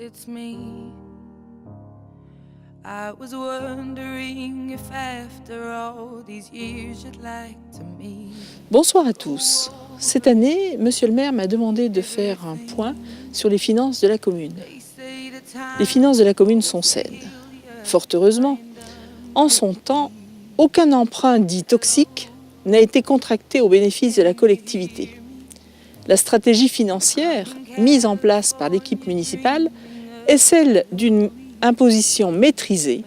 it's me. I was wondering if after all these years you'd like to meet. Bonsoir à tous. Cette année, Monsieur le maire m'a demandé de faire un point sur les finances de la commune. Les finances de la commune sont saines. Fort heureusement, en son temps, aucun emprunt dit toxique n'a été contracté au bénéfice de la collectivité. La stratégie financière mise en place par l'équipe municipale est celle d'une imposition maîtrisée,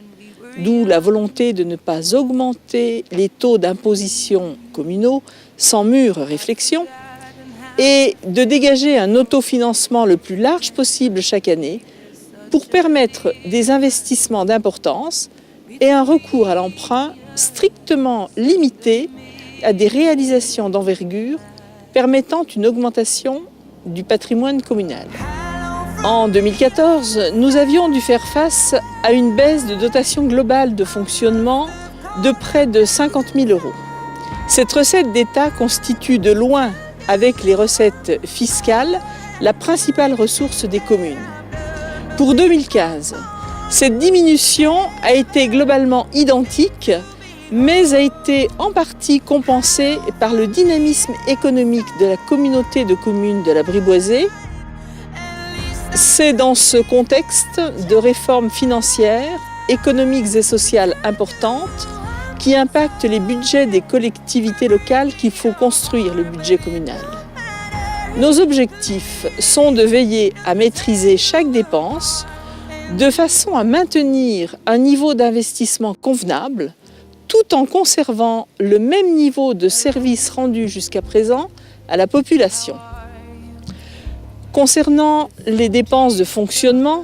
d'où la volonté de ne pas augmenter les taux d'imposition communaux sans mûre réflexion et de dégager un autofinancement le plus large possible chaque année pour permettre des investissements d'importance et un recours à l'emprunt strictement limité à des réalisations d'envergure permettant une augmentation du patrimoine communal. En 2014, nous avions dû faire face à une baisse de dotation globale de fonctionnement de près de 50 000 €. Cette recette d'État constitue de loin, avec les recettes fiscales, la principale ressource des communes. Pour 2015, cette diminution a été globalement identique, mais a été en partie compensée par le dynamisme économique de la communauté de communes de la Briboisée. C'est dans ce contexte de réformes financières, économiques et sociales importantes qui impactent les budgets des collectivités locales qu'il faut construire le budget communal. Nos objectifs sont de veiller à maîtriser chaque dépense de façon à maintenir un niveau d'investissement convenable tout en conservant le même niveau de service rendu jusqu'à présent à la population. Concernant les dépenses de fonctionnement,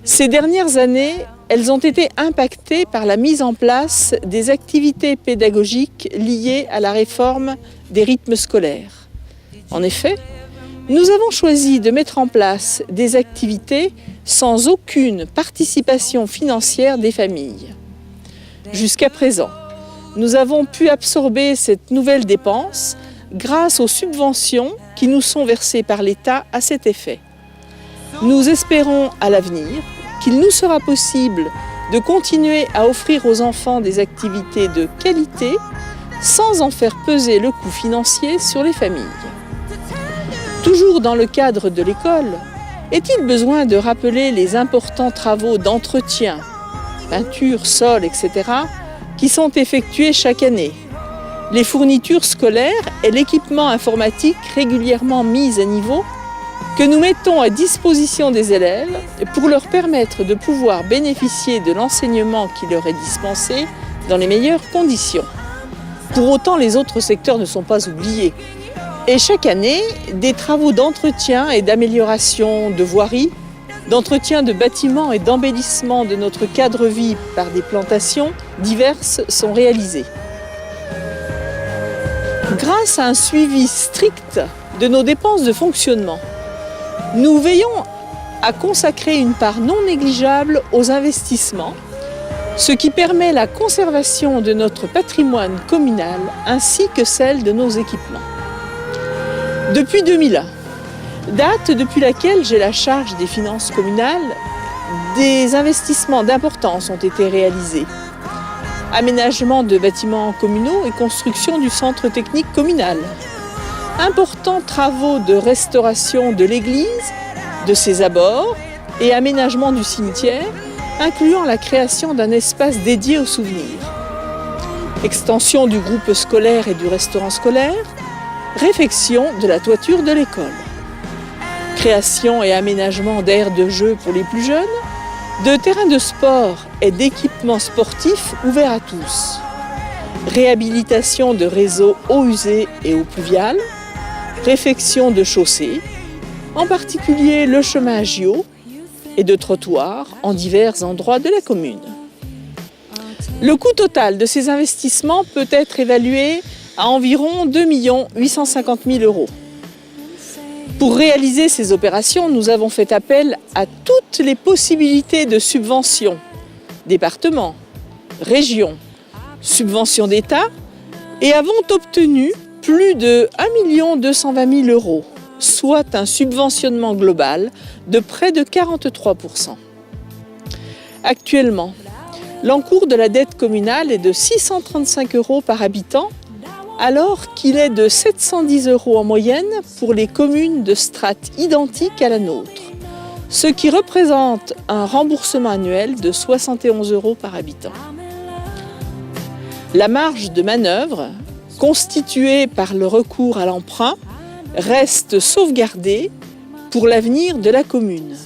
ces dernières années, elles ont été impactées par la mise en place des activités pédagogiques liées à la réforme des rythmes scolaires. En effet, nous avons choisi de mettre en place des activités sans aucune participation financière des familles. Jusqu'à présent, nous avons pu absorber cette nouvelle dépense grâce aux subventions qui nous sont versées par l'État à cet effet. Nous espérons à l'avenir qu'il nous sera possible de continuer à offrir aux enfants des activités de qualité sans en faire peser le coût financier sur les familles. Toujours dans le cadre de l'école, est-il besoin de rappeler les importants travaux d'entretien, peinture, sol, etc., qui sont effectués chaque année? Les fournitures scolaires et l'équipement informatique régulièrement mis à niveau que nous mettons à disposition des élèves pour leur permettre de pouvoir bénéficier de l'enseignement qui leur est dispensé dans les meilleures conditions. Pour autant, les autres secteurs ne sont pas oubliés. Et chaque année, des travaux d'entretien et d'amélioration de voiries, d'entretien de bâtiments et d'embellissement de notre cadre-vie par des plantations diverses sont réalisés. Grâce à un suivi strict de nos dépenses de fonctionnement, nous veillons à consacrer une part non négligeable aux investissements, ce qui permet la conservation de notre patrimoine communal ainsi que celle de nos équipements. Depuis 2001, date depuis laquelle j'ai la charge des finances communales, des investissements d'importance ont été réalisés. Aménagement de bâtiments communaux et construction du centre technique communal. Importants travaux de restauration de l'église, de ses abords et aménagement du cimetière, incluant la création d'un espace dédié aux souvenirs. Extension du groupe scolaire et du restaurant scolaire, réfection de la toiture de l'école. Création et aménagement d'aires de jeu pour les plus jeunes, de terrains de sport et d'équipements sportifs ouverts à tous. Réhabilitation de réseaux eau usée et eau pluviale. Réfection de chaussées, en particulier le chemin à Gio et de trottoirs en divers endroits de la commune. Le coût total de ces investissements peut être évalué à environ 2 850 000 €. Pour réaliser ces opérations, nous avons fait appel à toutes les possibilités de subventions, départements, régions, subventions d'État, et avons obtenu plus de 1 220 000 €, soit un subventionnement global de près de 43%. Actuellement, l'encours de la dette communale est de 635 € par habitant, alors qu'il est de 710 € en moyenne pour les communes de strates identiques à la nôtre, ce qui représente un remboursement annuel de 71 € par habitant. La marge de manœuvre, constituée par le recours à l'emprunt, reste sauvegardée pour l'avenir de la commune.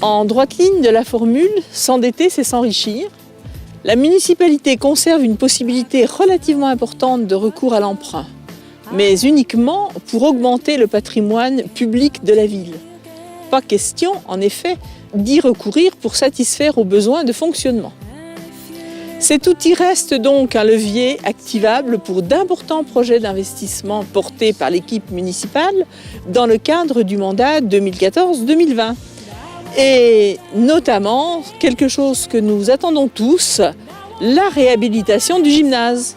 En droite ligne de la formule « s'endetter, c'est s'enrichir », la municipalité conserve une possibilité relativement importante de recours à l'emprunt, mais uniquement pour augmenter le patrimoine public de la ville. Pas question, en effet, d'y recourir pour satisfaire aux besoins de fonctionnement. Cet outil reste donc un levier activable pour d'importants projets d'investissement portés par l'équipe municipale dans le cadre du mandat 2014-2020. Et notamment, quelque chose que nous attendons tous, la réhabilitation du gymnase.